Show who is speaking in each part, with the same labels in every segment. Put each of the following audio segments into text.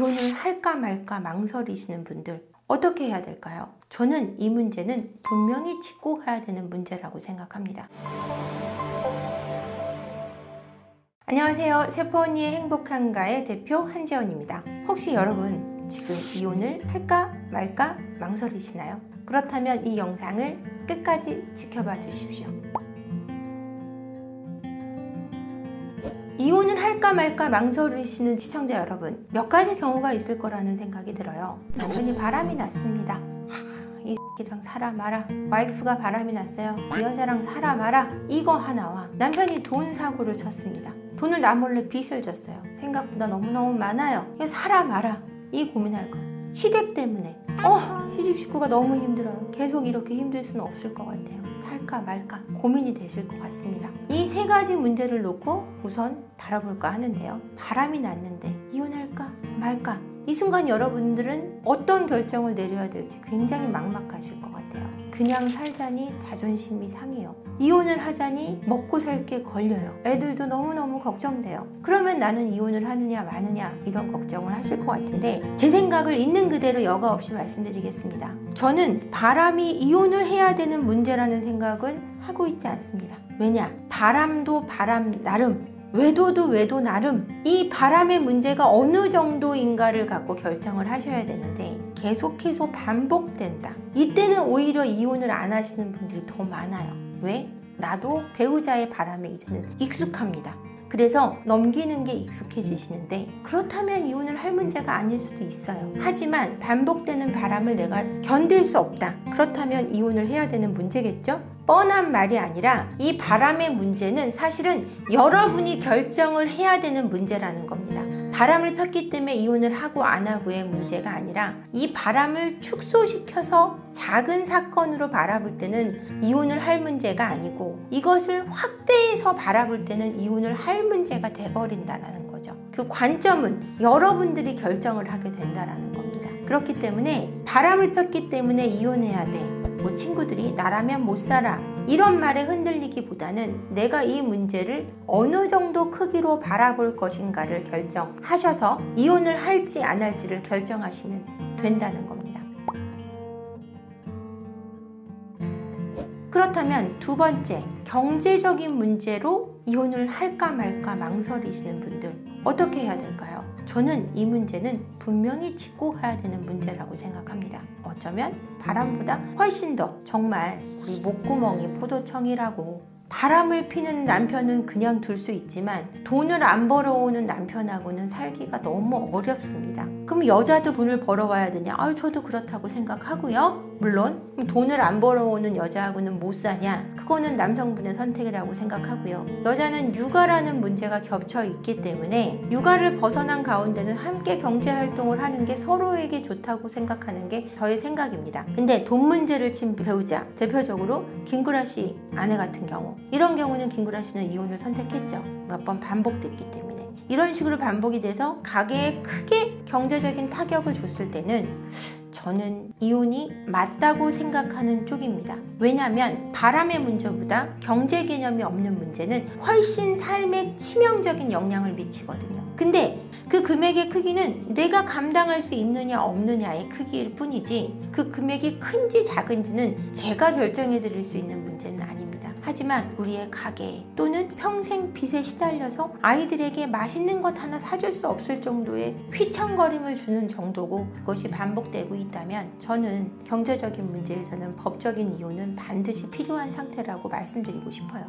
Speaker 1: 이혼을 할까 말까 망설이시는 분들 어떻게 해야 될까요? 저는 이 문제는 분명히 짚고 가야 되는 문제라고 생각합니다. 안녕하세요. 세포언니의 행복한가의 대표 한재원입니다. 혹시 여러분 지금 이혼을 할까 말까 망설이시나요? 그렇다면 이 영상을 끝까지 지켜봐 주십시오. 이혼을 할까 말까 망설이시는 시청자 여러분, 몇 가지 경우가 있을 거라는 생각이 들어요. 남편이 바람이 났습니다. 이 X랑 살아 마라. 와이프가 바람이 났어요. 이 여자랑 살아 마라. 이거 하나와 남편이 돈 사고를 쳤습니다. 돈을 나 몰래 빚을 졌어요. 생각보다 너무너무 많아요. 이거 살아 마라. 이 고민할 거. 시댁 때문에 시집 식구가 너무 힘들어요. 계속 이렇게 힘들 수는 없을 것 같아요. 살까 말까 고민이 되실 것 같습니다. 이 세 가지 문제를 놓고 우선 다뤄볼까 하는데요. 바람이 났는데 이혼할까 말까, 이 순간 여러분들은 어떤 결정을 내려야 될지 굉장히 막막하실 것 같아요. 그냥 살자니 자존심이 상해요. 이혼을 하자니 먹고 살 게 걸려요. 애들도 너무너무 걱정돼요. 그러면 나는 이혼을 하느냐 마느냐 이런 걱정을 하실 것 같은데, 제 생각을 있는 그대로 여과 없이 말씀드리겠습니다. 저는 바람이 이혼을 해야 되는 문제라는 생각은 하고 있지 않습니다. 왜냐? 바람도 바람 나름, 외도도 외도 나름, 이 바람의 문제가 어느 정도인가를 갖고 결정을 하셔야 되는데 계속해서 반복된다. 이때는 오히려 이혼을 안 하시는 분들이 더 많아요. 왜? 나도 배우자의 바람에 이제는 익숙합니다. 그래서 넘기는 게 익숙해지시는데, 그렇다면 이혼을 할 문제가 아닐 수도 있어요. 하지만 반복되는 바람을 내가 견딜 수 없다. 그렇다면 이혼을 해야 되는 문제겠죠? 뻔한 말이 아니라 이 바람의 문제는 사실은 여러분이 결정을 해야 되는 문제라는 겁니다. 바람을 폈기 때문에 이혼을 하고 안 하고의 문제가 아니라, 이 바람을 축소시켜서 작은 사건으로 바라볼 때는 이혼을 할 문제가 아니고, 이것을 확대해서 바라볼 때는 이혼을 할 문제가 돼버린다는 거죠. 그 관점은 여러분들이 결정을 하게 된다는 겁니다. 그렇기 때문에 바람을 폈기 때문에 이혼해야 돼, 뭐 친구들이 나라면 못 살아, 이런 말에 흔들리기보다는 내가 이 문제를 어느 정도 크기로 바라볼 것인가를 결정하셔서 이혼을 할지 안 할지를 결정하시면 된다는 겁니다. 그렇다면 두 번째, 경제적인 문제로 이혼을 할까 말까 망설이시는 분들 어떻게 해야 될까요? 저는 이 문제는 분명히 짚고 가야 되는 문제라고 생각합니다. 어쩌면 바람보다 훨씬 더 정말 우리 목구멍이 포도청이라고, 바람을 피는 남편은 그냥 둘 수 있지만 돈을 안 벌어오는 남편하고는 살기가 너무 어렵습니다. 그럼 여자도 돈을 벌어와야 되냐? 저도 그렇다고 생각하고요. 물론 돈을 안 벌어오는 여자하고는 못 사냐? 그거는 남성분의 선택이라고 생각하고요. 여자는 육아라는 문제가 겹쳐 있기 때문에 육아를 벗어난 가운데는 함께 경제활동을 하는 게 서로에게 좋다고 생각하는 게 저의 생각입니다. 근데 돈 문제를 친 배우자, 대표적으로 김구라 씨 아내 같은 경우, 이런 경우는 김구라 씨는 이혼을 선택했죠. 몇 번 반복됐기 때문에. 이런 식으로 반복이 돼서 가게에 크게 경제적인 타격을 줬을 때는 저는 이혼이 맞다고 생각하는 쪽입니다. 왜냐하면 바람의 문제보다 경제 개념이 없는 문제는 훨씬 삶에 치명적인 영향을 미치거든요. 근데 그 금액의 크기는 내가 감당할 수 있느냐 없느냐의 크기일 뿐이지, 그 금액이 큰지 작은지는 제가 결정해 드릴 수 있는 문제는 아닙니다. 하지만 우리의 가게 또는 평생 빚에 시달려서 아이들에게 맛있는 것 하나 사줄 수 없을 정도의 휘청거림을 주는 정도고, 그것이 반복되고 있다면 저는 경제적인 문제에서는 법적인 이혼은 반드시 필요한 상태라고 말씀드리고 싶어요.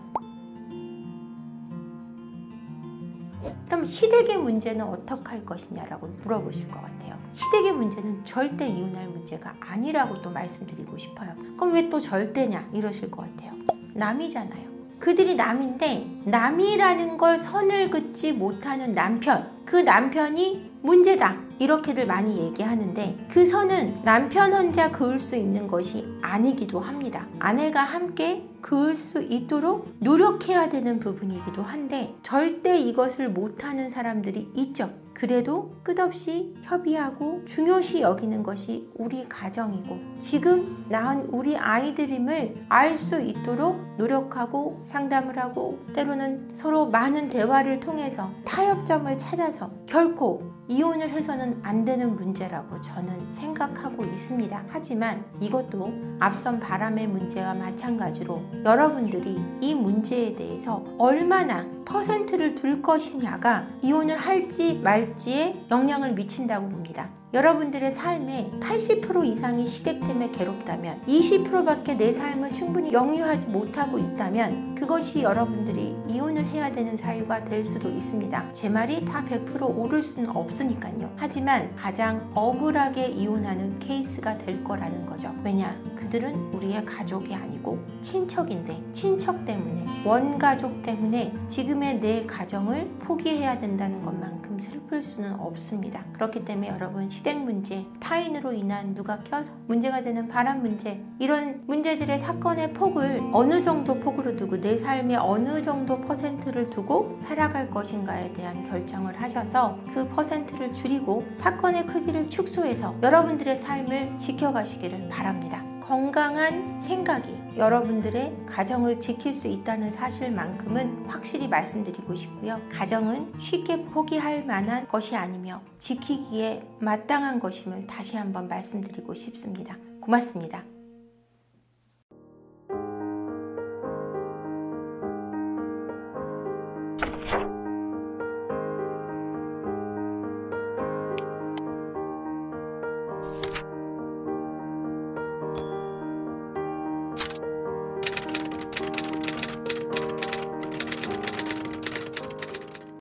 Speaker 1: 그럼 시댁의 문제는 어떻게 할 것이냐라고 물어보실 것 같아요. 시댁의 문제는 절대 이혼할 문제가 아니라고 또 말씀드리고 싶어요. 그럼 왜 또 절대냐 이러실 것 같아요. 남이잖아요. 그들이 남인데, 남이라는 걸 선을 긋지 못하는 남편, 그 남편이 문제다 이렇게들 많이 얘기하는데, 그 선은 남편 혼자 그을 수 있는 것이 아니기도 합니다. 아내가 함께 그을 수 있도록 노력해야 되는 부분이기도 한데, 절대 이것을 못하는 사람들이 있죠. 그래도 끝없이 협의하고 중요시 여기는 것이 우리 가정이고, 지금 낳은 우리 아이들임을 알 수 있도록 노력하고 상담을 하고, 때로는 서로 많은 대화를 통해서 타협점을 찾아서, 결코 이혼을 해서는 안 되는 문제라고 저는 생각하고 있습니다. 하지만 이것도 앞선 바람의 문제와 마찬가지로 여러분들이 이 문제에 대해서 얼마나 퍼센트를 둘 것이냐가 이혼을 할지 말지에 영향을 미친다고 봅니다. 여러분들의 삶에 80% 이상이 시댁 때문에 괴롭다면 20%밖에 내 삶을 충분히 영유하지 못하고 있다면 그것이 여러분들이 이혼을 해야 되는 사유가 될 수도 있습니다. 제 말이 다 100% 옳을 수는 없으니까요. 하지만 가장 억울하게 이혼하는 케이스가 될 거라는 거죠. 왜냐? 그들은 우리의 가족이 아니고 친척인데 친척 때문에 원가족 때문에 지금의 내 가정을 포기해야 된다는 것만큼 슬플 수는 없습니다. 그렇기 때문에 여러분 시댁 문제, 타인으로 인한 누가 껴서 문제가 되는 바람 문제 이런 문제들의 사건의 폭을 어느 정도 폭으로 두고 내 삶에 어느 정도 퍼센트를 두고 살아갈 것인가에 대한 결정을 하셔서 그 퍼센트를 줄이고 사건의 크기를 축소해서 여러분들의 삶을 지켜가시기를 바랍니다. 건강한 생각이 여러분들의 가정을 지킬 수 있다는 사실만큼은 확실히 말씀드리고 싶고요. 가정은 쉽게 포기할 만한 것이 아니며 지키기에 마땅한 것임을 다시 한번 말씀드리고 싶습니다. 고맙습니다.